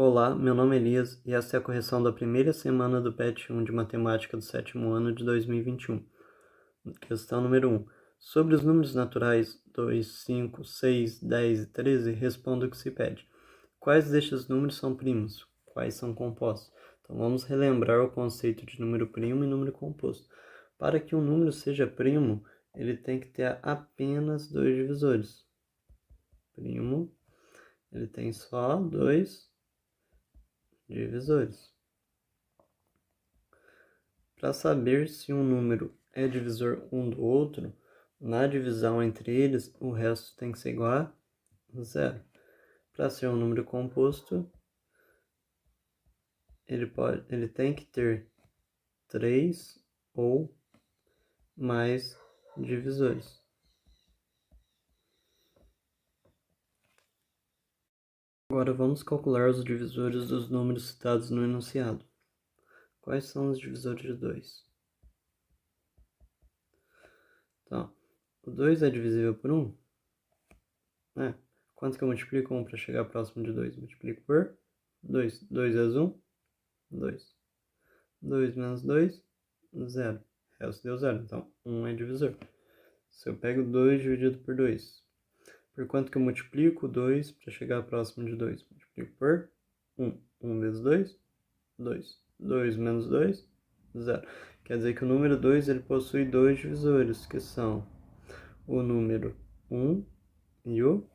Olá, meu nome é Elias e esta é a correção da primeira semana do PET 1 de Matemática do sétimo ano de 2021. Questão número 1. Sobre os números naturais 2, 5, 6, 10 e 13, responda o que se pede. Quais destes números são primos? Quais são compostos? Então vamos relembrar o conceito de número primo e número composto. Para que um número seja primo, ele tem que ter apenas dois divisores. Primo, ele tem só dois divisores. Para saber se um número é divisor um do outro, na divisão entre eles, o resto tem que ser igual a zero. Para ser um número composto, ele tem que ter 3 ou mais divisores. Agora vamos calcular os divisores dos números citados no enunciado. Quais são os divisores de 2? Então, o 2 é divisível por 1? Quanto que eu multiplico 1 para chegar próximo de 2? Multiplico por 2. 2 vezes 1, 2. 2 menos 2, 0. O resto deu 0, então 1 é divisor. Se eu pego 2 dividido por 2, por quanto que eu multiplico 2 para chegar próximo de 2? Multiplico por 1. 1 vezes 2, 2. 2 menos 2, 0. Quer dizer que o número 2 ele possui dois divisores, que são o número 1 e o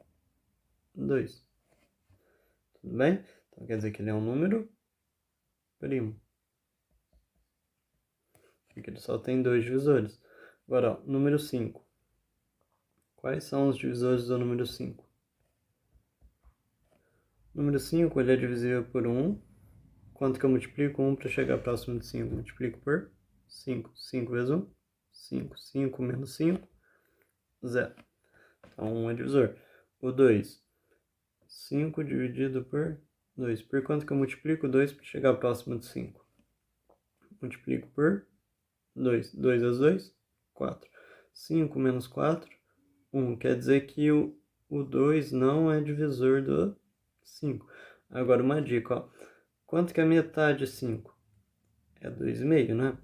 2. Tudo bem? Então quer dizer que ele é um número primo. Porque ele só tem dois divisores. Agora, ó, número 5. Quais são os divisores do número 5? Número 5 ele é divisível por 1. Quanto que eu multiplico 1 para chegar próximo de 5? Multiplico por 5. 5 vezes 1, 5. 5 menos 5, 0. Então 1 é divisor. O 2. 5 dividido por 2. Por quanto que eu multiplico 2 para chegar próximo de 5? Multiplico por 2. 2 vezes 2, 4. 5 menos 4, 1. Quer dizer que o 2 não é divisor do 5. Agora uma dica, ó. Quanto que é metade de 5? É 2,5, né?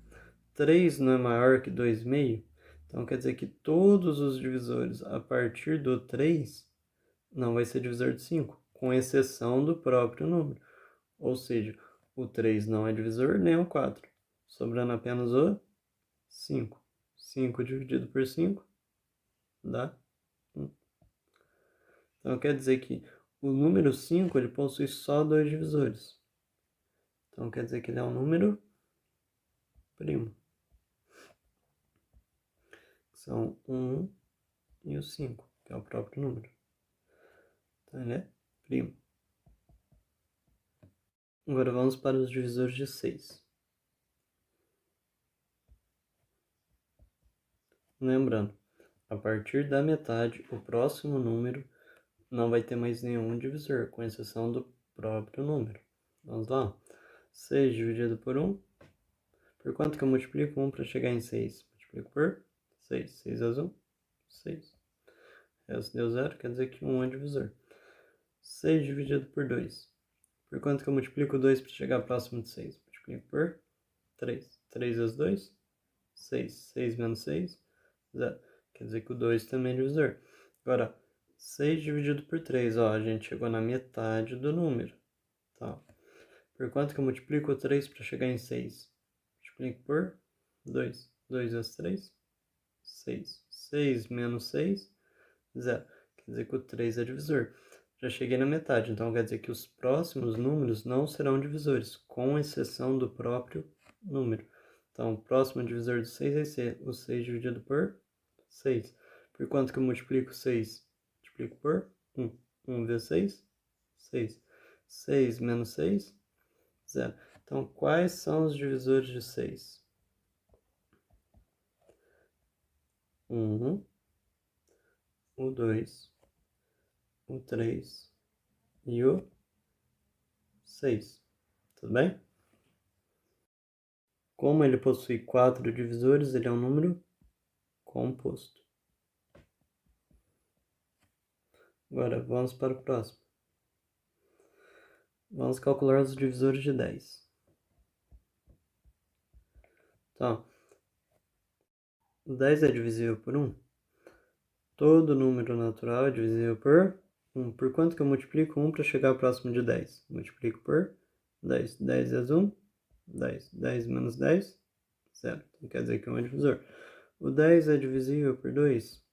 3 não é maior que 2,5? Então quer dizer que todos os divisores a partir do 3 não vai ser divisor de 5, com exceção do próprio número. Ou seja, o 3 não é divisor, nem o 4. Sobrando apenas o 5. 5 dividido por 5 dá 1. Então quer dizer que o número 5 ele possui só dois divisores. Então quer dizer que ele é um número primo. São 1 e o 5, que é o próprio número. Então ele é primo. Agora vamos para os divisores de 6. Lembrando, a partir da metade, o próximo número não vai ter mais nenhum divisor, com exceção do próprio número. Vamos lá. 6 dividido por 1. Por quanto que eu multiplico 1 para chegar em 6? Multiplico por 6. 6 vezes 1, 6. O resto deu 0, quer dizer que 1 é divisor. 6 dividido por 2. Por quanto que eu multiplico 2 para chegar próximo de 6? Multiplico por 3. 3 vezes 2, 6. 6 menos 6, 0. Quer dizer que o 2 também é divisor. Agora, 6 dividido por 3, ó, a gente chegou na metade do número. Tá? Por quanto que eu multiplico 3 para chegar em 6? Multiplico por 2. 2 vezes 3, 6. 6 menos 6, 0. Quer dizer que o 3 é divisor. Já cheguei na metade, então quer dizer que os próximos números não serão divisores, com exceção do próprio número. Então, o próximo divisor de 6 vai ser o 6 dividido por 6. Por quanto que eu multiplico 6? Multiplico por 1. 1 vezes 6, 6. 6 menos 6, 0. Então, quais são os divisores de 6? 1, o 2, o 3 e o 6. Tudo bem? Como ele possui 4 divisores, ele é um número composto. Agora, vamos para o próximo. Vamos calcular os divisores de 10. Então, 10 é divisível por 1. Todo número natural é divisível por 1. Por quanto que eu multiplico 1 para chegar próximo de 10? Multiplico por 10. 10 vezes 1, 10. 10 menos 10, 0. Então quer dizer que 1 é divisor. O 10 é divisível por 2.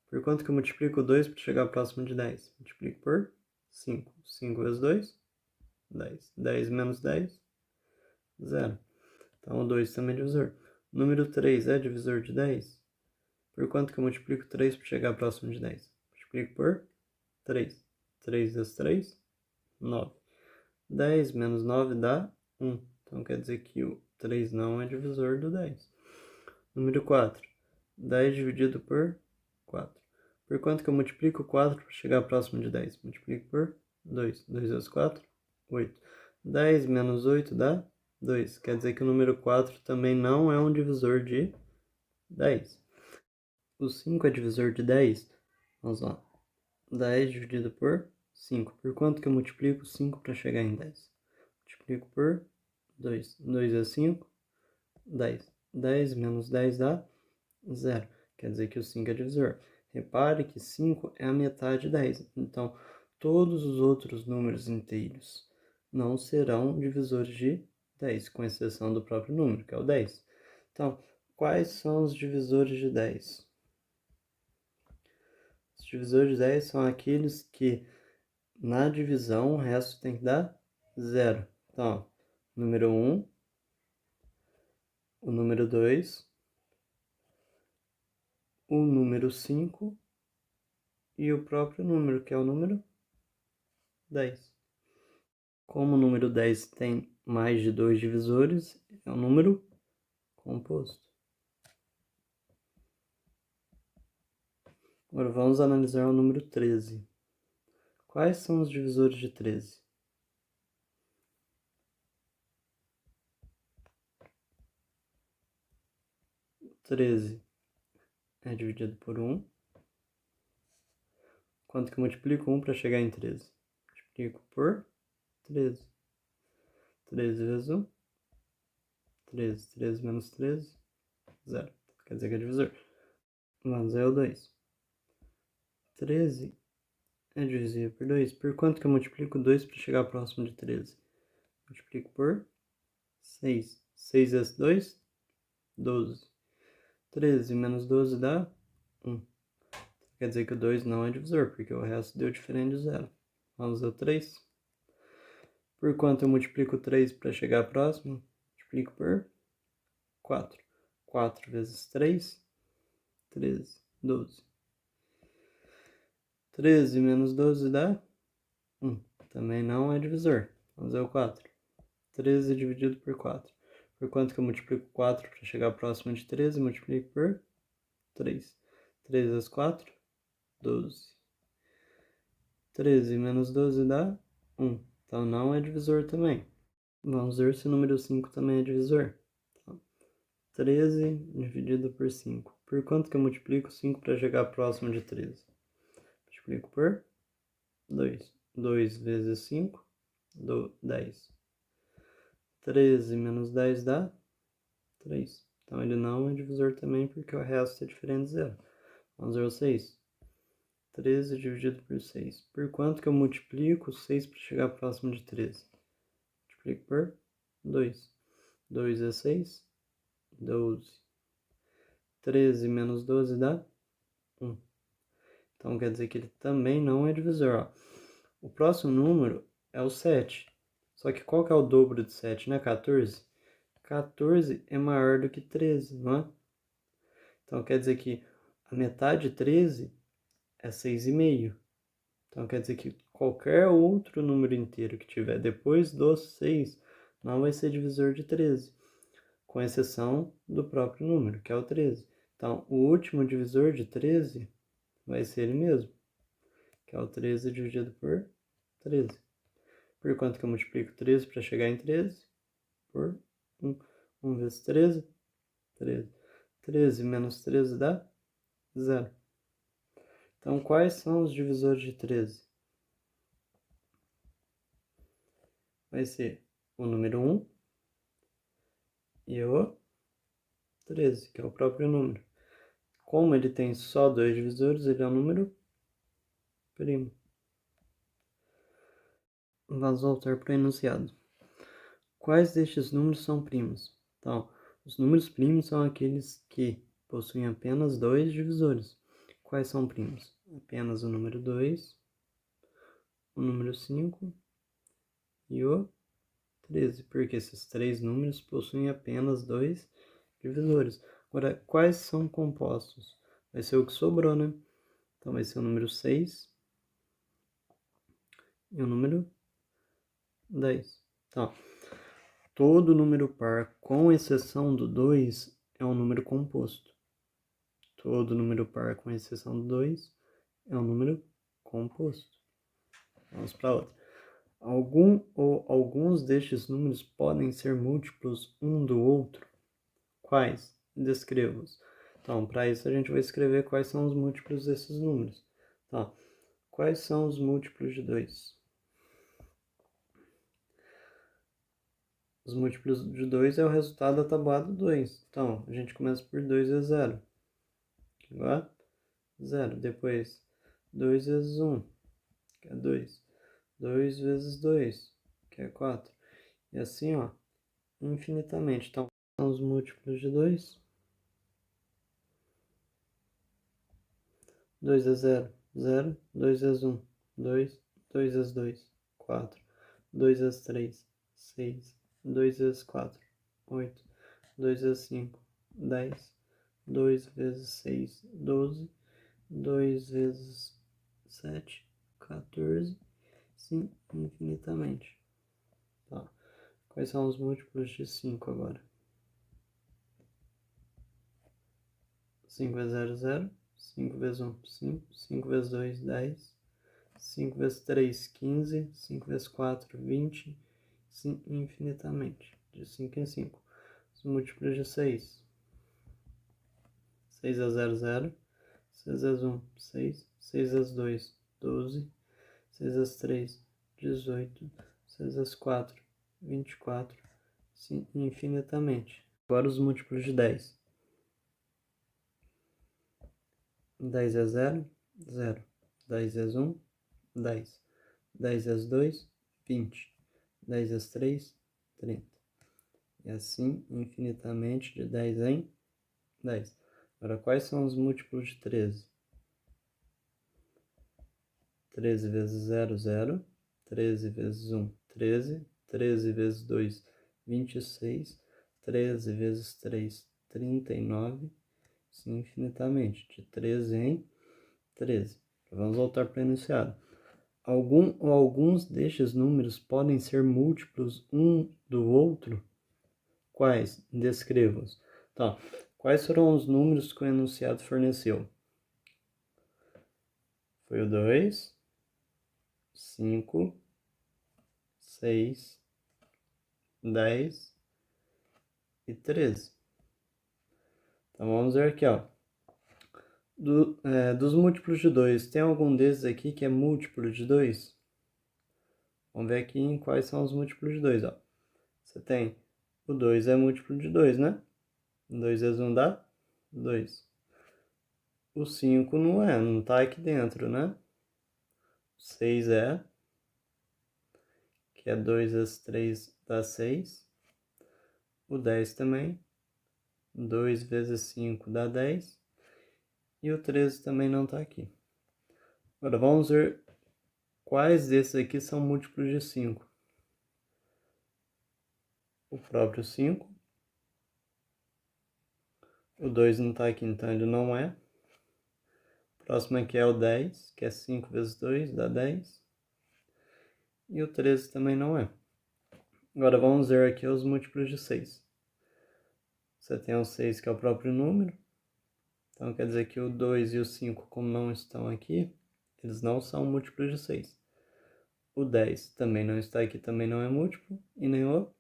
Por quanto que eu multiplico 2 para chegar próximo de 10? Multiplico por 5. 5 vezes 2, 10. 10 menos 10, 0. Então o 2 também é divisor. O número 3 é divisor de 10? Por quanto que eu multiplico 3 para chegar próximo de 10? Multiplico por 3. 3 vezes 3, 9. 10 menos 9 dá 1. Então quer dizer que o 3 não é divisor do 10. Número 4. 10 dividido por 4. Por quanto que eu multiplico 4 para chegar próximo de 10? Multiplico por 2. 2 vezes 4, 8. 10 menos 8 dá 2. Quer dizer que o número 4 também não é um divisor de 10. O 5 é divisor de 10? Vamos lá. 10 dividido por 5. Por quanto que eu multiplico 5 para chegar em 10? Multiplico por 2. 2 vezes 5, 10. 10 menos 10 dá 0. Quer dizer que o 5 é divisor. Repare que 5 é a metade de 10. Então, todos os outros números inteiros não serão divisores de 10, com exceção do próprio número, que é o 10. Então, quais são os divisores de 10? Os divisores de 10 são aqueles que, na divisão, o resto tem que dar 0. Então, o número 1, o número 2, o número 5 e o próprio número, que é o número 10. Como o número 10 tem mais de 2 divisores, é um número composto. Agora vamos analisar o número 13. Quais são os divisores de 13? 13 é dividido por 1. Quanto que eu multiplico 1 para chegar em 13? Multiplico por 13. 13 vezes 1, 13. 13 menos 13, 0. Quer dizer que é divisor. Vamos ao 2. 13 é divisível por 2. Por quanto que eu multiplico 2 para chegar próximo de 13? Multiplico por 6. 6 vezes 2, 12. 13 menos 12 dá 1. Quer dizer que o 2 não é divisor, porque o resto deu diferente de 0. Vamos ao 3. Por quanto eu multiplico 3 para chegar próximo? Multiplico por 4. 4 vezes 3, 13, 12. 13 menos 12 dá 1. Também não é divisor. Vamos ao 4. 13 dividido por 4. Por quanto que eu multiplico 4 para chegar próximo de 13? Multiplico por 3. 3 vezes 4, 12. 13 menos 12 dá 1. Então não é divisor também. Vamos ver se o número 5 também é divisor. Então, 13 dividido por 5. Por quanto que eu multiplico 5 para chegar próximo de 13? Multiplico por 2. 2 vezes 5, 10. 13 menos 10 dá 3. Então ele não é divisor também porque o resto é diferente de 0. Vamos ver o 6. 13 dividido por 6. Por quanto que eu multiplico 6 para chegar próximo de 13? Multiplico por 2. 2 é 6, 12. 13 menos 12 dá 1. Então quer dizer que ele também não é divisor. Ó. O próximo número é o 7. Só que qual que é o dobro de 7, né? 14? 14 é maior do que 13, não é? Então quer dizer que a metade de 13 é 6,5. Então quer dizer que qualquer outro número inteiro que tiver depois do 6 não vai ser divisor de 13, com exceção do próprio número, que é o 13. Então o último divisor de 13 vai ser ele mesmo, que é o 13 dividido por 13. Por quanto que eu multiplico 13 para chegar em 13? Por 1. 1 vezes 13, 13. 13 menos 13 dá 0. Então, quais são os divisores de 13? vai ser o número 1 e o 13, que é o próprio número. Como ele tem só dois divisores, ele é um número primo. Vamos voltar para o enunciado. Quais destes números são primos? Então, os números primos são aqueles que possuem apenas dois divisores. Quais são primos? Apenas o número 2, o número 5 e o 13, porque esses três números possuem apenas dois divisores. Agora, quais são compostos? Vai ser o que sobrou, né? Então, vai ser o número 6 e o número 10. Então, todo número par, com exceção do 2, é um número composto. Todo número par, com exceção do 2, é um número composto. Vamos para outra. Algum ou alguns destes números podem ser múltiplos um do outro? Quais? Descreva-os. Então, para isso a gente vai escrever quais são os múltiplos desses números. Então, quais são os múltiplos de 2? Os múltiplos de 2 é o resultado da tabuada 2. Então, a gente começa por 2 vezes 0. Agora, 0. Depois, 2 vezes 1, que é 2. 2 vezes 2, que é 4. E assim, ó, infinitamente. Então, são os múltiplos de 2. 2 vezes 0, 0. 2 vezes 1, 2. 2 vezes 2, 4. 2 vezes 3, 6. 2 vezes 4, 8. 2 vezes 5, 10. 2 vezes 6, 12. 2 vezes 7, 14. Sim, infinitamente. Tá. Quais são os múltiplos de 5 agora? 5 vezes 0, 0. 5 vezes 1, 5. 5 vezes 2, 10. 5 vezes 3, 15. 5 vezes 4, 20. Sim, infinitamente. De 5 em 5. Os múltiplos de 6. 6 vezes 0, 0. 6 vezes 1, 6. 6 vezes 2, 12. 6 vezes 3, 18. 6 vezes 4, 24. Sim, infinitamente. Agora os múltiplos de 10. 10 vezes 0, 0. 10 vezes 1, 10. 10 vezes 2, 20. 10 vezes 3, 30. E assim, infinitamente, de 10 em 10. Agora, quais são os múltiplos de 13? 13 vezes 0, 0. 13 vezes 1, 13. 13 vezes 2, 26. 13 vezes 3, 39. Sim, infinitamente, de 13 em 13. Vamos voltar para o enunciado. Algum ou alguns destes números podem ser múltiplos um do outro? Quais? Descreva-os. Tá. Quais foram os números que o enunciado forneceu? Foi o 2, 5, 6, 10 e 13. Então vamos ver aqui, ó. Dos múltiplos de 2, tem algum desses aqui que é múltiplo de 2? Vamos ver aqui em quais são os múltiplos de 2, ó. Você tem o 2 é múltiplo de 2, né? 2 vezes 1 dá 2. O 5 não é, não tá aqui dentro, né? O 6 é, que é 2 vezes 3 dá 6. O 10 também. 2 vezes 5 dá 10. E o 13 também não tá aqui. Agora vamos ver quais desses aqui são múltiplos de 5. O próprio 5. O 2 não tá aqui, então ele não é. O próximo aqui é o 10, que é 5 vezes 2 dá 10. E o 13 também não é. Agora vamos ver aqui os múltiplos de 6. Você tem o 6, que é o próprio número. Então quer dizer que o 2 e o 5, como não estão aqui, eles não são múltiplos de 6. O 10 também não está aqui, também não é múltiplo. E nem o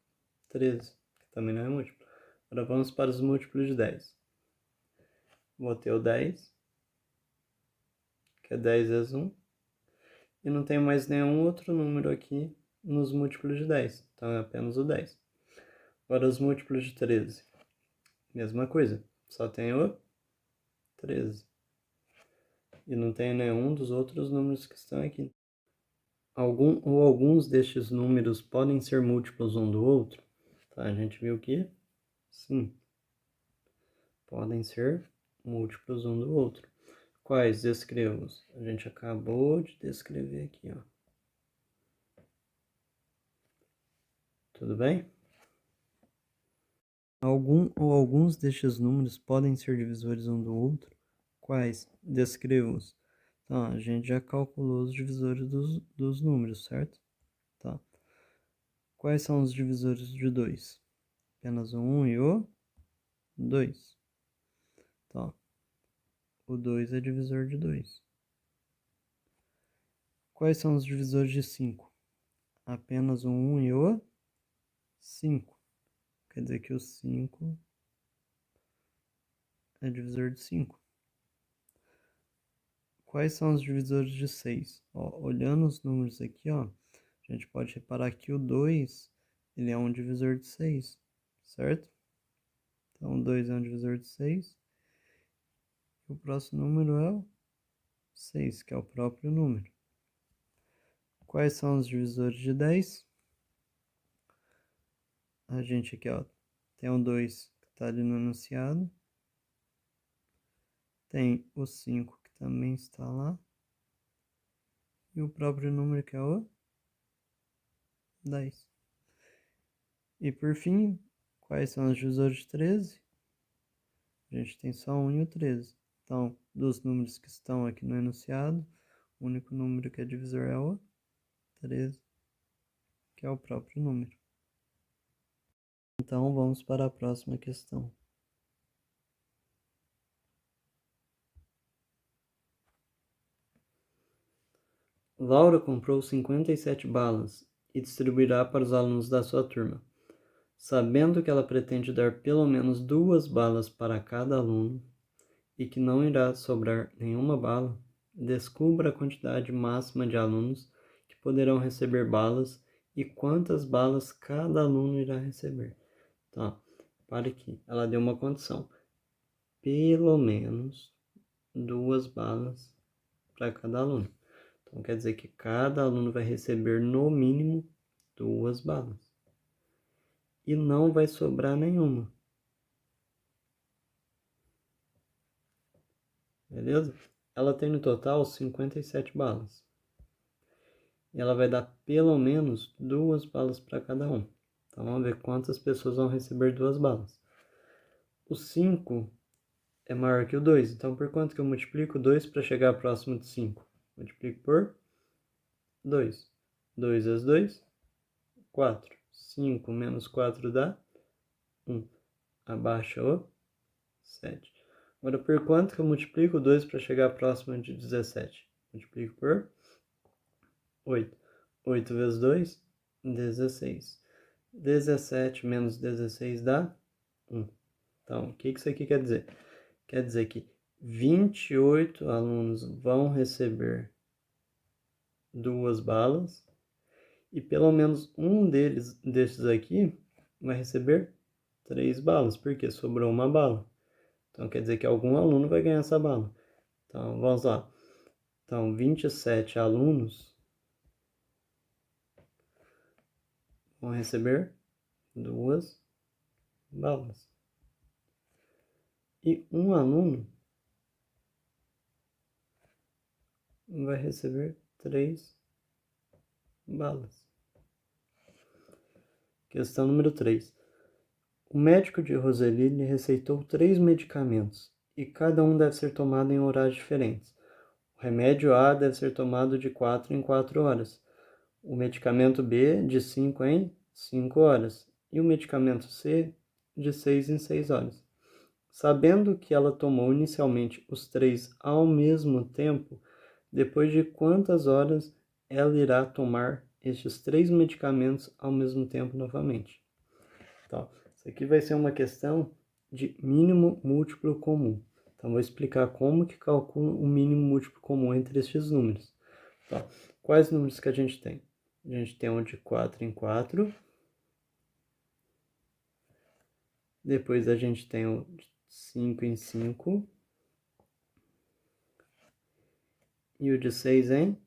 13, que também não é múltiplo. Agora vamos para os múltiplos de 10. Vou ter o 10, que é 10 vezes 1. E não tem mais nenhum outro número aqui nos múltiplos de 10, então é apenas o 10. Agora os múltiplos de 13, mesma coisa, só tem o 13. E não tem nenhum dos outros números que estão aqui. Alguns destes números podem ser múltiplos um do outro? Tá, a gente viu que sim, podem ser múltiplos um do outro. Quais? Descreva-os. A gente acabou de descrever aqui, ó. Tudo bem? Alguns destes números podem ser divisores um do outro. Quais? Descreva-os. Então, a gente já calculou os divisores dos números, certo? Tá. Quais são os divisores de 2? Apenas o 1 e o 2. Tá. O 2 é divisor de 2. Quais são os divisores de 5? Apenas o 1 e o 5. Quer dizer que o 5 é divisor de 5. Quais são os divisores de 6? Ó, olhando os números aqui, ó, a gente pode reparar que o 2 ele é um divisor de 6, certo? Então, o 2 é um divisor de 6. E o próximo número é o 6, que é o próprio número. Quais são os divisores de 10? A gente aqui, ó, tem o 2 que está ali no enunciado. Tem o 5 que também está lá. E o próprio número que é o 10. E por fim, quais são os divisores de 13? A gente tem só 1 e o 13. Então, dos números que estão aqui no enunciado, o único número que é divisor é o 13, que é o próprio número. Então, vamos para a próxima questão. Laura comprou 57 balas e distribuirá para os alunos da sua turma. Sabendo que ela pretende dar pelo menos 2 balas para cada aluno e que não irá sobrar nenhuma bala, descubra a quantidade máxima de alunos que poderão receber balas e quantas balas cada aluno irá receber. Tá, para aqui. Ela deu uma condição. Pelo menos 2 balas para cada aluno. Então, quer dizer que cada aluno vai receber no mínimo 2 balas. E não vai sobrar nenhuma. Beleza? Ela tem no total 57 balas. E ela vai dar pelo menos 2 balas para cada um. Então, vamos ver quantas pessoas vão receber 2 balas. O 5 é maior que o 2. Então, por quanto que eu multiplico 2 para chegar próximo de 5? Multiplico por 2. 2 vezes 2, 4. 5 menos 4 dá 1. Abaixa o 7. Agora, por quanto que eu multiplico 2 para chegar próximo de 17? Multiplico por 8. 8 vezes 2, 16. 17 menos 16 dá 1. Então, o que isso aqui quer dizer? Quer dizer que 28 alunos vão receber 2 balas e pelo menos um desses aqui vai receber 3 balas, porque sobrou uma bala. Então, quer dizer que algum aluno vai ganhar essa bala. Então, vamos lá. Então, 27 alunos vão receber 2 balas. E um aluno vai receber 3 balas. Questão número 3. O médico de Roseli lhe receitou 3 medicamentos, e cada um deve ser tomado em horários diferentes. O remédio A deve ser tomado de 4 em 4 horas, o medicamento B de 5 em 5 horas e o medicamento C de 6 em 6 horas. Sabendo que ela tomou inicialmente os 3 ao mesmo tempo, depois de quantas horas ela irá tomar estes 3 medicamentos ao mesmo tempo novamente? Então, isso aqui vai ser uma questão de mínimo múltiplo comum. Então, vou explicar como que calcula o mínimo múltiplo comum entre estes números. Tá. Quais números que a gente tem? A gente tem um de 4 em 4. Depois a gente tem o de 5 em 5. E o de 6 em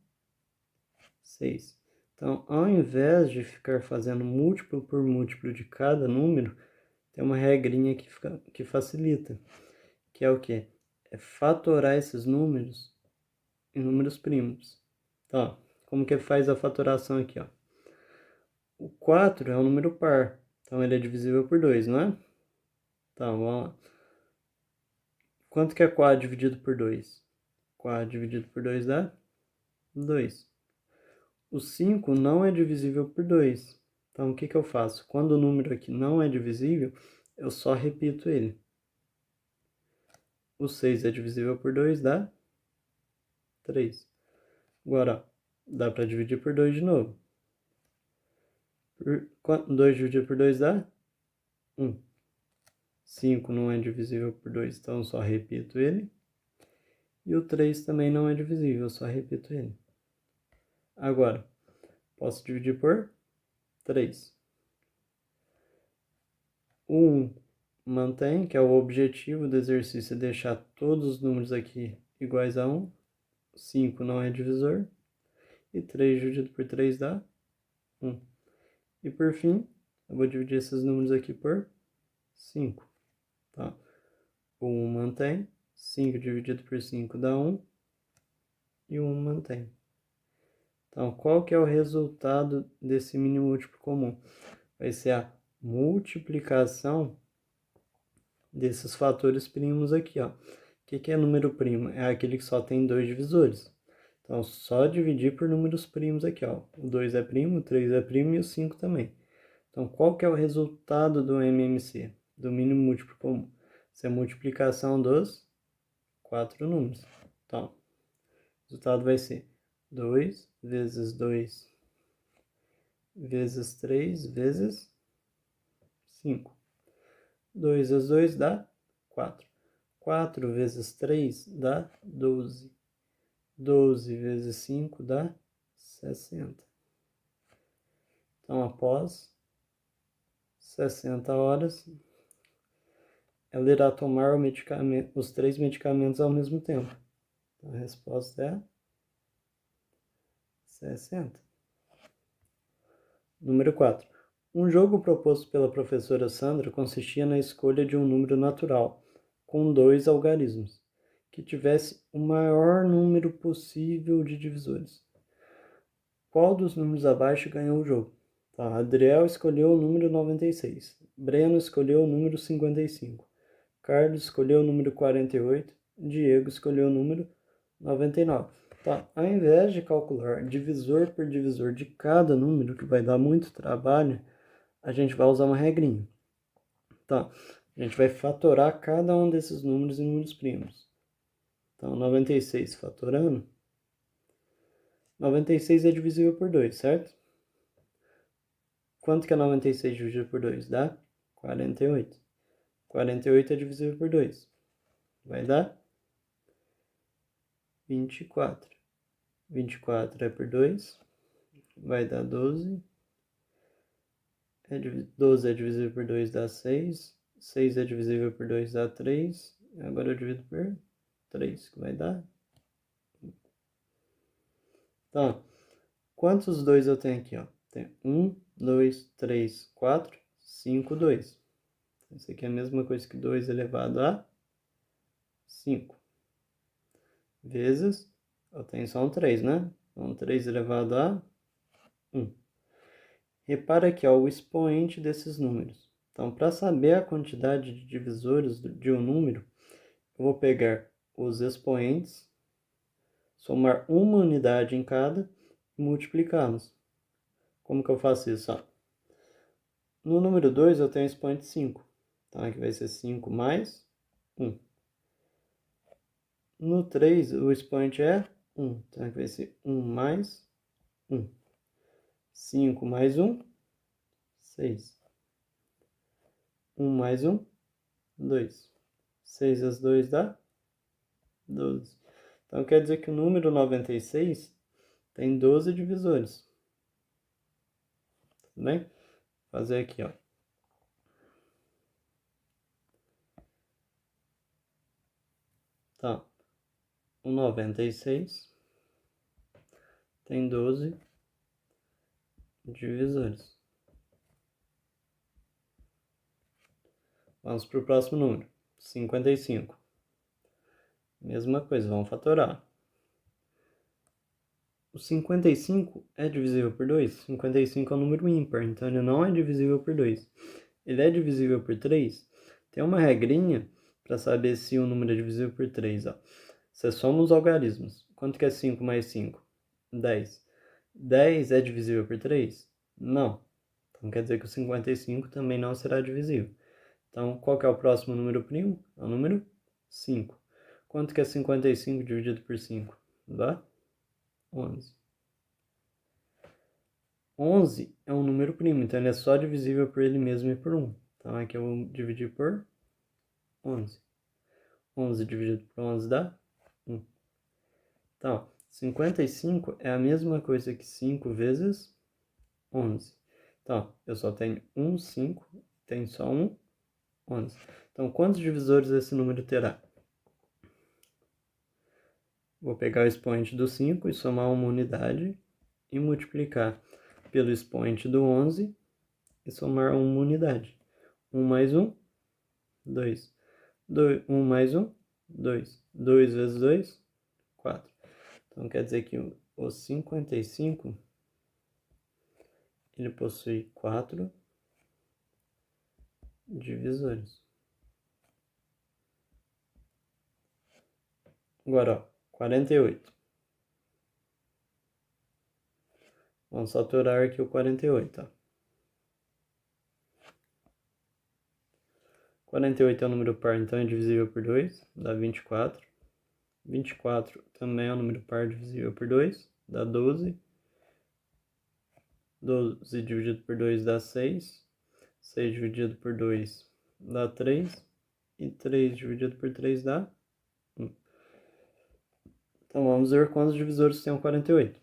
6. Então, ao invés de ficar fazendo múltiplo por múltiplo de cada número, tem uma regrinha que facilita, que é o quê? É fatorar esses números em números primos. Então, como que faz a fatoração aqui, ó? O 4 é um número par, então ele é divisível por 2, não é? Então, vamos lá. Quanto que é 4 dividido por 2? 4 dividido por 2 dá 2. O 5 não é divisível por 2. Então, o que eu faço? Quando o número aqui não é divisível, eu só repito ele. O 6 é divisível por 2, dá 3. Agora, dá para dividir por 2 de novo. 2 dividido por 2 dá 1. 5 não é divisível por 2, então eu só repito ele. E o 3 também não é divisível, eu só repito ele. Agora, posso dividir por 3. O 1 mantém, que é o objetivo do exercício, é deixar todos os números aqui iguais a 1. 5 não é divisor. E 3 dividido por 3 dá 1. E por fim, eu vou dividir esses números aqui por 5. Tá? O 1 mantém. 5 dividido por 5 dá 1. E o 1 mantém. Então, qual que é o resultado desse mínimo múltiplo comum? Vai ser a multiplicação desses fatores primos aqui, ó. O que é número primo? É aquele que só tem 2 divisores. Então, só dividir por números primos aqui, ó. O 2 é primo, o 3 é primo e o 5 também. Então, qual que é o resultado do MMC? Do mínimo múltiplo comum? Isso é a multiplicação dos 4 números. Então, o resultado vai ser 2 vezes 2 vezes 3 vezes 5. 2 vezes 2 dá 4. 4 vezes 3 dá 12. 12 vezes 5 dá 60. Então, após 60 horas, ela irá tomar os 3 medicamentos ao mesmo tempo. Então, a resposta é 60. Número 4. Um jogo proposto pela professora Sandra consistia na escolha de um número natural, com 2 algarismos, que tivesse o maior número possível de divisores. Qual dos números abaixo ganhou o jogo? Tá, Adriel escolheu o número 96. Breno escolheu o número 55. Carlos escolheu o número 48. Diego escolheu o número 99. Tá, ao invés de calcular divisor por divisor de cada número, que vai dar muito trabalho, a gente vai usar uma regrinha. Tá, a gente vai fatorar cada um desses números em números primos. Então, 96 fatorando. 96 é divisível por 2, certo? Quanto que é 96 dividido por 2? Dá 48. 48 é divisível por 2. Vai dar 24. 24 é por 2. Vai dar 12. 12 é divisível por 2, dá 6. 6 é divisível por 2, dá 3. Agora eu divido por 3, que vai dar. Então, quantos 2 eu tenho aqui? Ó? Tem 1, 2, 3, 4, 5, 2. Isso aqui é a mesma coisa que 2 elevado a 5. Vezes, eu tenho só um 3, né? Então, 3 elevado a 1. Repara aqui, ó, o expoente desses números. Então, para saber a quantidade de divisores de um número, eu vou pegar os expoentes, somar uma unidade em cada e multiplicá-los. Como que eu faço isso? Ó? No número 2 eu tenho o expoente 5. Então, aqui vai ser 5 mais 1. No 3, o expoente é 1. Então, aqui vai ser 1 mais 1. 5 mais 1, 6. 1 mais 1, 2. 6 vezes 2 dá 12. Então, quer dizer que o número 96 tem 12 divisores. tudo bem? Vou fazer aqui, ó. Tá, o 96 tem 12 divisores. Vamos para o próximo número, 55. Mesma coisa, vamos fatorar. O 55 é divisível por 2? 55 é um número ímpar, então ele não é divisível por 2. Ele é divisível por 3? Tem uma regrinha para saber se o número é divisível por 3. Ó. Você soma os algarismos. Quanto que é 5 mais 5? 10. 10 é divisível por 3? Não. Então quer dizer que o 55 também não será divisível. Então, qual que é o próximo número primo? É o número 5. Quanto que é 55 dividido por 5? Dá 11. 11 é um número primo, então ele é só divisível por ele mesmo e por 1. Então aqui eu vou dividir por 11. 11 dividido por 11 dá 1. Então, 55 é a mesma coisa que 5 vezes 11. Então, eu só tenho 1, 5, tem só 1, 11. Então, quantos divisores esse número terá? Vou pegar o expoente do 5 e somar uma unidade e multiplicar pelo expoente do 11 e somar uma unidade. 1 mais 1, 2. 1 mais 1, 2. 2 vezes 2, 4. Então, quer dizer que o 55, ele possui 4 divisores. Agora, ó, 48. Vamos saturar aqui o 48, ó. 48 é um número par, então é divisível por 2, dá 24. 24 também é um número par divisível por 2, dá 12. 12 dividido por 2 dá 6. 6 dividido por 2 dá 3. E 3 dividido por 3 dá 1. Então vamos ver quantos divisores tem o 48.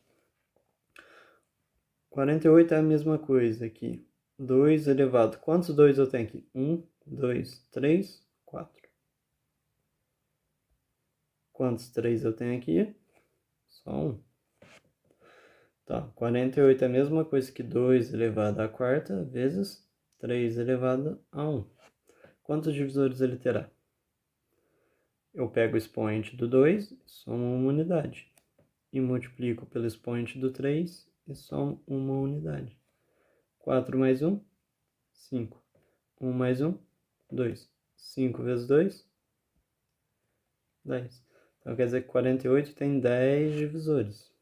48 é a mesma coisa aqui. 2 elevado. Quantos 2 eu tenho aqui? 1, 2, 3, 4. Quantos 3 eu tenho aqui? Só 1. Tá, 48 é a mesma coisa que 2 elevado à quarta vezes 3 elevado a 1. Quantos divisores ele terá? Eu pego o expoente do 2, somo uma unidade. E multiplico pelo expoente do 3 e somo uma unidade. 4 mais 1, 5. 1 mais 1, 2. 5 vezes 2, 10. Então quer dizer que 48 tem 10 divisores.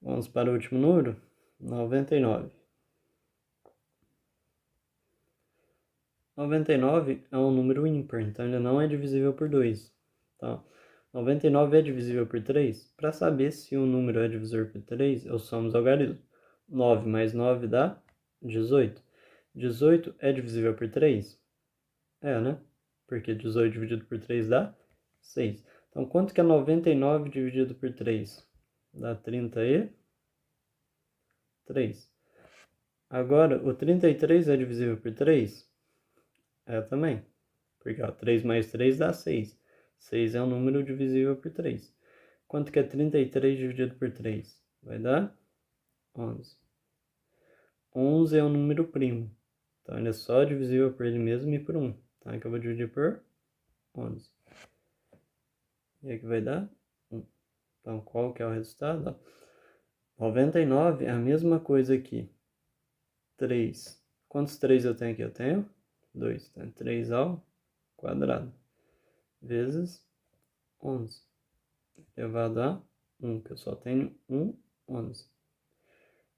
Vamos para o último número, 99. 99 é um número ímpar, então ele não é divisível por 2. Tá? 99 é divisível por 3? Para saber se um número é divisor por 3, eu somo os algarismos. 9 mais 9 dá 18. 18 é divisível por 3? É, né? Porque 18 dividido por 3 dá 6. Então, quanto que é 99 dividido por 3? Dá 33. Agora, o 33 é divisível por 3? É também. Porque ó, 3 mais 3 dá 6. 6 é um número divisível por 3. Quanto que é 33 dividido por 3? Vai dar 11. 11 é um número primo. Então, ele é só divisível por ele mesmo e por 1. Então, aqui eu vou dividir por 11. E aqui vai dar 1. Então, qual que é o resultado? 99 é a mesma coisa aqui. 3. Quantos 3 eu tenho aqui? Eu tenho 2. Então, 3 ao quadrado. Vezes 11. Elevado a 1, que eu só tenho 11.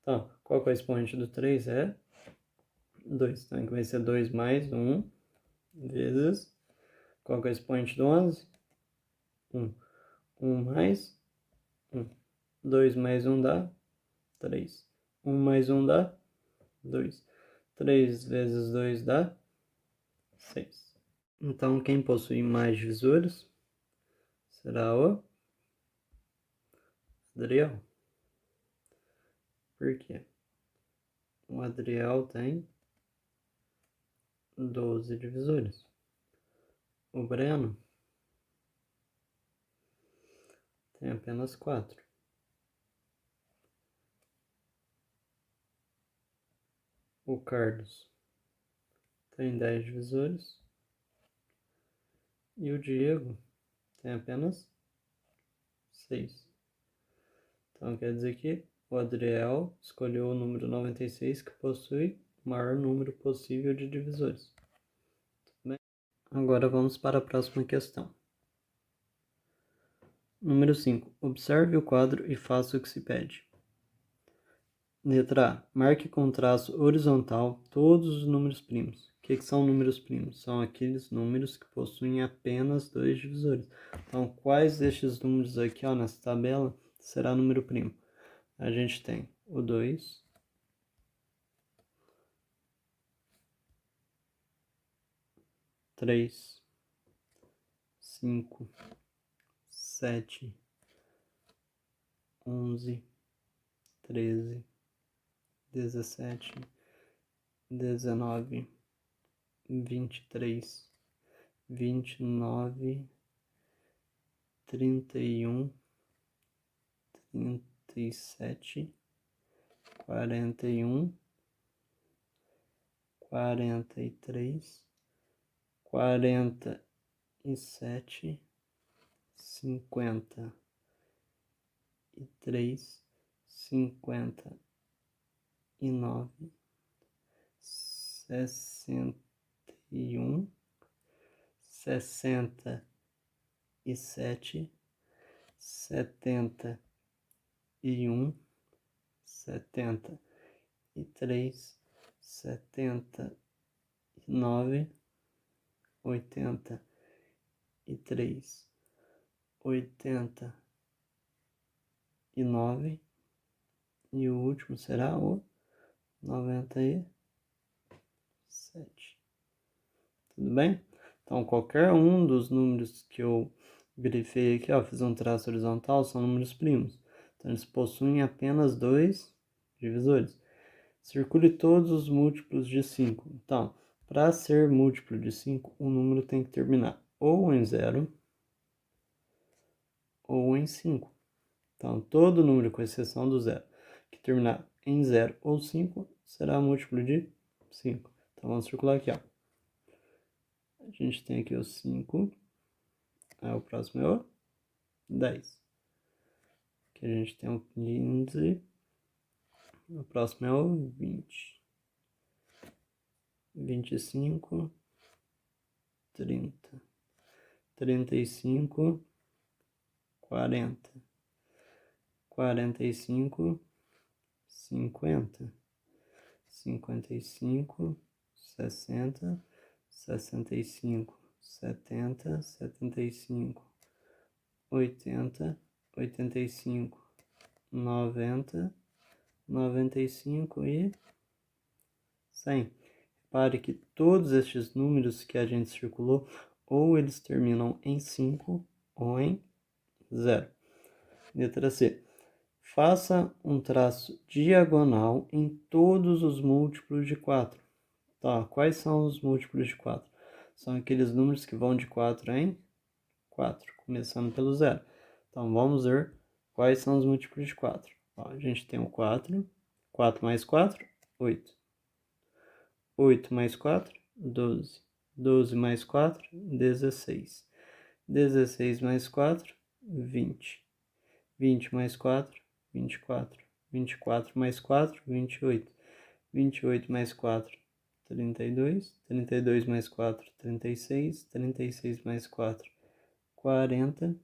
Então, qual que é o expoente do 3? É 2. Então, aqui vai ser 2 mais 1 vezes... Qual que é o expoente do 11? 1. 1 mais 1. 2 mais 1 dá 3. 1 mais 1 dá 2. 3 vezes 2 dá 6. Então, quem possui mais divisores será o Adriel. Por quê? O Adriel tem 12 divisores. O Breno tem apenas 4. O Carlos tem 10 divisores. E o Diego tem apenas 6. Então quer dizer que o Adriel escolheu o número 96, que possui o maior número possível de divisores. Tudo bem? Agora vamos para a próxima questão. Número 5. Observe o quadro e faça o que se pede. Letra A. Marque com traço horizontal todos os números primos. O que são números primos? São aqueles números que possuem apenas 2 divisores. Então, quais destes números aqui, nessa tabela, será número primo? A gente tem o 2, 3, 5, 7, 11, 13, 17, 19, 23, 29, 31, 37, 41, 43, 47, 50 e 3, 59, 61, 67, 71, 73, 79, 83, 89 e o último será o 97. Tudo bem? Então, qualquer um dos números que eu grifei aqui, fiz um traço horizontal, são números primos. Então, eles possuem apenas 2 divisores. Circule todos os múltiplos de 5. Então, para ser múltiplo de 5, o número tem que terminar ou em 0 ou em 5. Então, todo número, com exceção do 0, que terminar em 0 ou 5, será múltiplo de 5. Então, vamos circular aqui, A gente tem aqui o 5. Aí o próximo é o 10. Aqui a gente tem o 15. O próximo é o 20. 25. 30. 35. 40. 45. 50. 55. 60. 65. 70. 75. 80. 85. 90. 95 e 100. Repare que todos estes números que a gente circulou, ou eles terminam em 5 ou em 0. Letra C. Faça um traço diagonal em todos os múltiplos de 4. Tá, quais são os múltiplos de 4? São aqueles números que vão de 4 em 4, começando pelo 0. Então, vamos ver quais são os múltiplos de 4. A gente tem o 4. 4 mais 4, 8. 8 mais 4, 12. 12 mais 4, 16. 16 mais 4, 20. 20 mais 4, 24. 24 mais 4, 28. 28 mais 4, 32. 32 mais 4, 36. 36 mais 4, 40.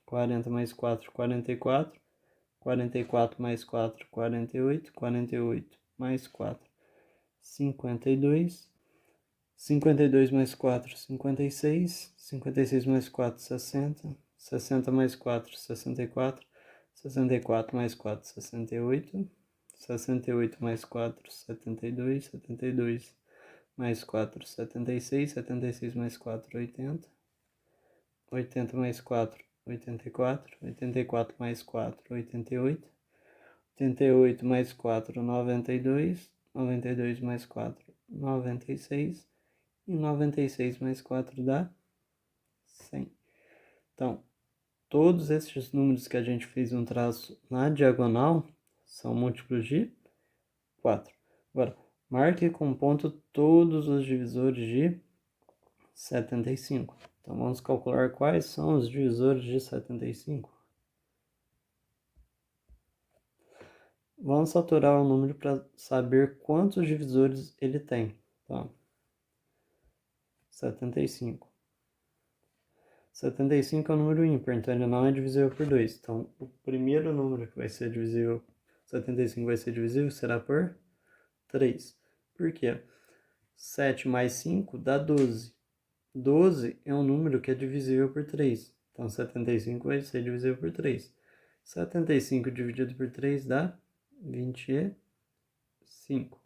40 mais 4, 44. 44 mais 4, 48. 48 mais 4, 52. 52 mais 4, 56. 56 mais 4, 60. 60 mais 4, 64. 64 mais 4, 68. 68 mais 4, 72. 72 mais 4, 76. 76 mais 4, 80. 80 mais 4, 84. 84 mais 4, 88. 88 mais 4, 92. 92 mais 4, 96. E 96 mais 4 dá 100. Então, todos esses números que a gente fez um traço na diagonal são múltiplos de 4. Agora, marque com ponto todos os divisores de 75. Então, vamos calcular quais são os divisores de 75. Vamos saturar o número para saber quantos divisores ele tem. Então, 75. 75 é um número ímpar, então ele não é divisível por 2. Então, o primeiro número que vai ser divisível, 75 vai ser divisível, será por 3. Por quê? 7 mais 5 dá 12. 12 é um número que é divisível por 3. Então, 75 vai ser divisível por 3. 75 dividido por 3 dá 25.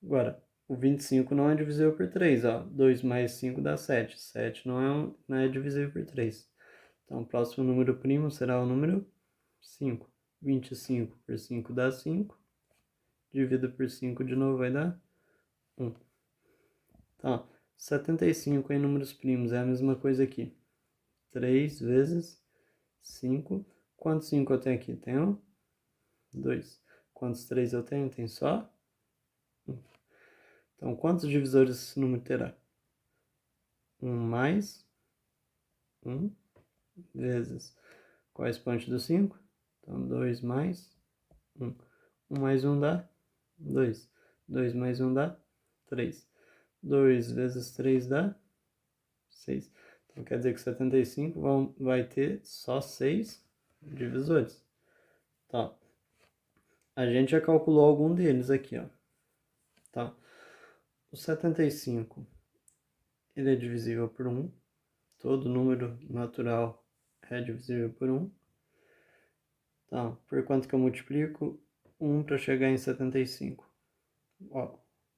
Agora, o 25 não é divisível por 3. Ó. 2 mais 5 dá 7. 7 não é divisível por 3. Então, o próximo número primo será o número 5. 25 por 5 dá 5. Dividido por 5 de novo vai dar 1. Então, 75 em números primos é a mesma coisa aqui. 3 vezes 5. Quantos 5 eu tenho aqui? Tenho 2. Quantos 3 eu tenho? Tem só 1. Então, quantos divisores esse número terá? 1 mais 1 vezes qual é o expoente do 5? Então, 2 mais 1. 1 mais 1 dá 2. 2 mais 1 dá 3. 2 vezes 3 dá 6. Então, quer dizer que 75 vai ter só 6 divisores. Tá. A gente já calculou algum deles aqui, ó. Tá. O 75, ele é divisível por 1. Todo número natural é divisível por 1. Tá. Por quanto que eu multiplico? 1 para chegar em 75. Ó,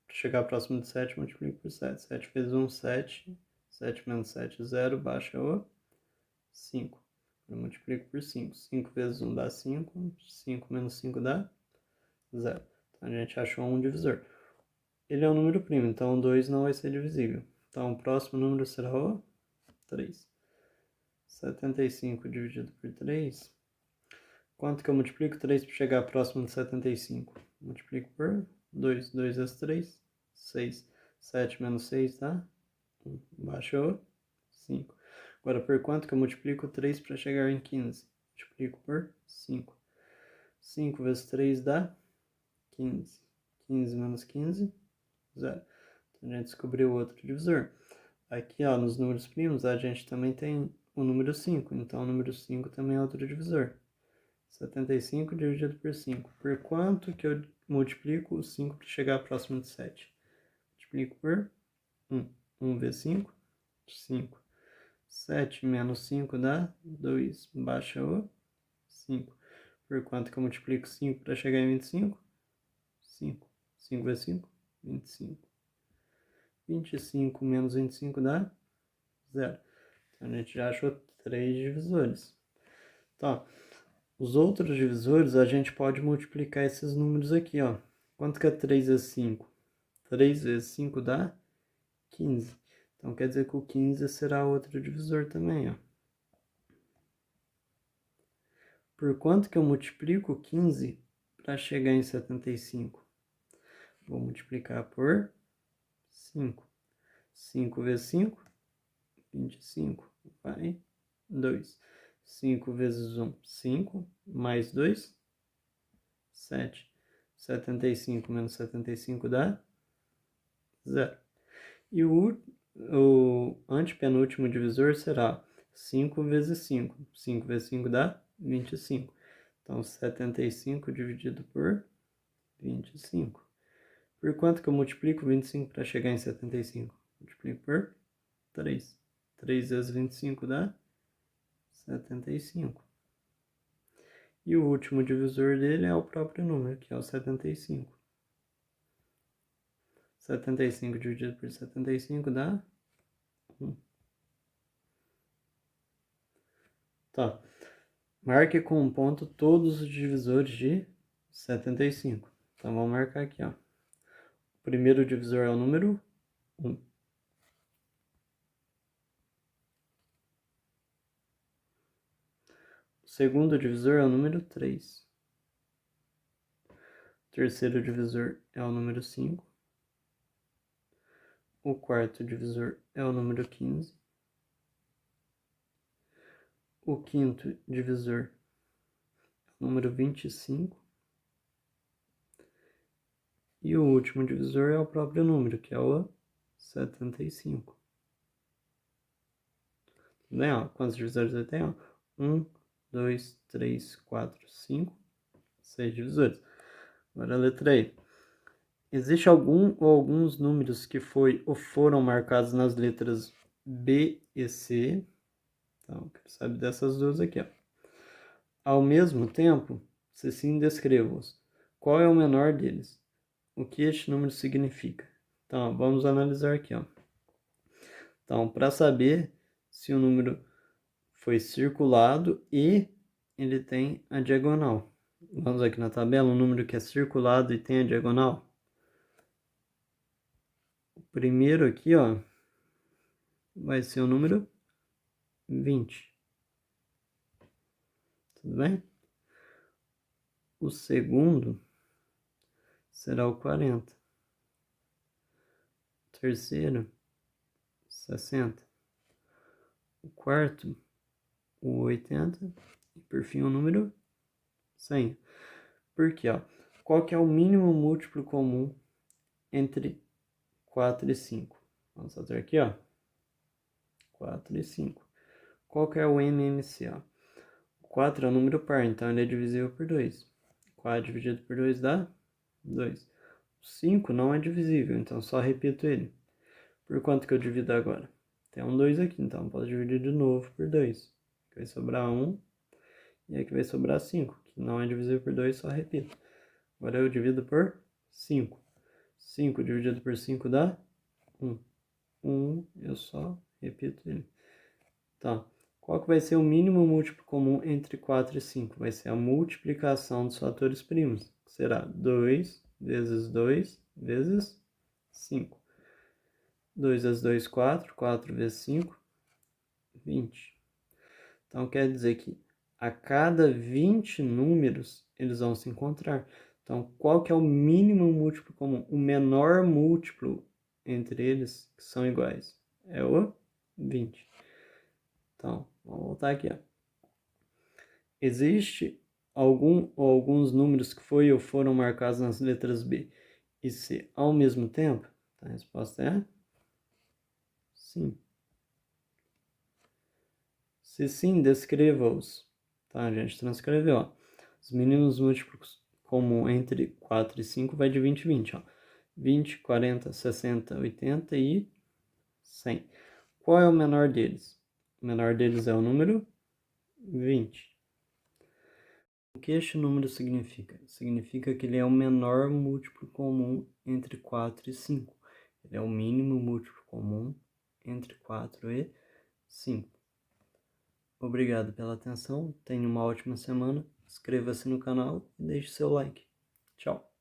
para chegar próximo de 7, multiplico por 7. 7 vezes 1, 7. 7 menos 7, 0. Baixa o 5. Eu multiplico por 5. 5 vezes 1 dá 5. 5 menos 5 dá 0. Então, a gente achou um divisor. Ele é um número primo, então o 2 não vai ser divisível. Então, o próximo número será o 3. 75 dividido por 3. Quanto que eu multiplico 3 para chegar próximo de 75? Multiplico por 2. 2 vezes 3, 6. 7 menos 6 dá 1. Baixou 5. Agora, por quanto que eu multiplico 3 para chegar em 15? Multiplico por 5. 5 vezes 3 dá 15. 15 menos 15, 0. Então, a gente descobriu outro divisor. Aqui, ó, nos números primos, a gente também tem o número 5. Então, o número 5 também é outro divisor. 75 dividido por 5. Por quanto que eu multiplico o 5 para chegar próximo de 7? Multiplico por 1. 1 vezes 5, 5. 7 menos 5 dá 2. Baixa o 5. Por quanto que eu multiplico 5 para chegar em 25? 5. 5 vezes 5, 25. 25 menos 25 dá 0. Então, a gente já achou 3 divisores. Então, os outros divisores, a gente pode multiplicar esses números aqui, ó. Quanto que é 3 vezes 5? 3 vezes 5 dá 15. Então, quer dizer que o 15 será outro divisor também, ó. Por quanto que eu multiplico 15 para chegar em 75? Vou multiplicar por 5. 5 vezes 5, 25. Vai 2. 5 vezes 1, 5. Mais 2, 7. 75 menos 75 dá 0. E o antepenúltimo divisor será 5 vezes 5. 5 vezes 5 dá 25. Então, 75 dividido por 25. Por quanto que eu multiplico 25 para chegar em 75? Multiplico por 3. 3 vezes 25 dá 75. E o último divisor dele é o próprio número, que é o 75. 75 dividido por 75 dá 1. Tá. Marque com um ponto todos os divisores de 75. Então, vamos marcar aqui, ó. O primeiro divisor é o número 1. O segundo divisor é o número 3. O terceiro divisor é o número 5. O quarto divisor é o número 15. O quinto divisor é o número 25. E o último divisor é o próprio número, que é o 75. Tudo bem, ó? Quantos divisores ele tem? Ó? 1, 2, 3, 4, 5, 6 divisores. Agora a letra E. Existe algum ou alguns números que foi ou foram marcados nas letras B e C. Então, sabe dessas duas aqui, ó. Ao mesmo tempo, se sim, descreva-os. Qual é o menor deles? O que este número significa? Então, ó, vamos analisar aqui, ó. Então, para saber se o número foi circulado e ele tem a diagonal. Vamos aqui na tabela, um número que é circulado e tem a diagonal. O primeiro aqui, ó, vai ser o número 20. Tudo bem? O segundo será o 40. O terceiro, 60. O quarto, o 80. E por fim o número 100. Por quê, ó? Qual que é o mínimo múltiplo comum entre 4 e 5? Vamos fazer aqui, ó. 4 e 5. Qual que é o MMC, ó? 4 é um número par, então ele é divisível por 2. 4 dividido por 2 dá 2. 5 não é divisível, então só repito ele. Por quanto que eu divido agora? Tem um 2 aqui, então posso dividir de novo por 2. Aqui vai sobrar 1 e aqui vai sobrar 5, que não é divisível por 2, só repito. Agora eu divido por 5. 5 dividido por 5 dá 1. 1, eu só repito ele. Tá. Qual que vai ser o mínimo múltiplo comum entre 4 e 5? Vai ser a multiplicação dos fatores primos. Que será 2 vezes 2 vezes 5. 2 vezes 2, 4. 4 vezes 5, 20. Então, quer dizer que a cada 20 números, eles vão se encontrar. Então, qual que é o mínimo múltiplo comum? O menor múltiplo entre eles, que são iguais, é o 20. Então, vamos voltar aqui, ó. Existe algum ou alguns números que foi ou foram marcados nas letras B e C ao mesmo tempo? A resposta é sim. Se sim, descreva-os. Tá, a gente transcreveu, ó. Os mínimos múltiplos comum entre 4 e 5 vai de 20 e 20, ó. 20, 40, 60, 80 e 100. Qual é o menor deles? O menor deles é o número 20. O que este número significa? Significa que ele é o menor múltiplo comum entre 4 e 5. Ele é o mínimo múltiplo comum entre 4 e 5. Obrigado pela atenção, tenha uma ótima semana, inscreva-se no canal e deixe seu like. Tchau!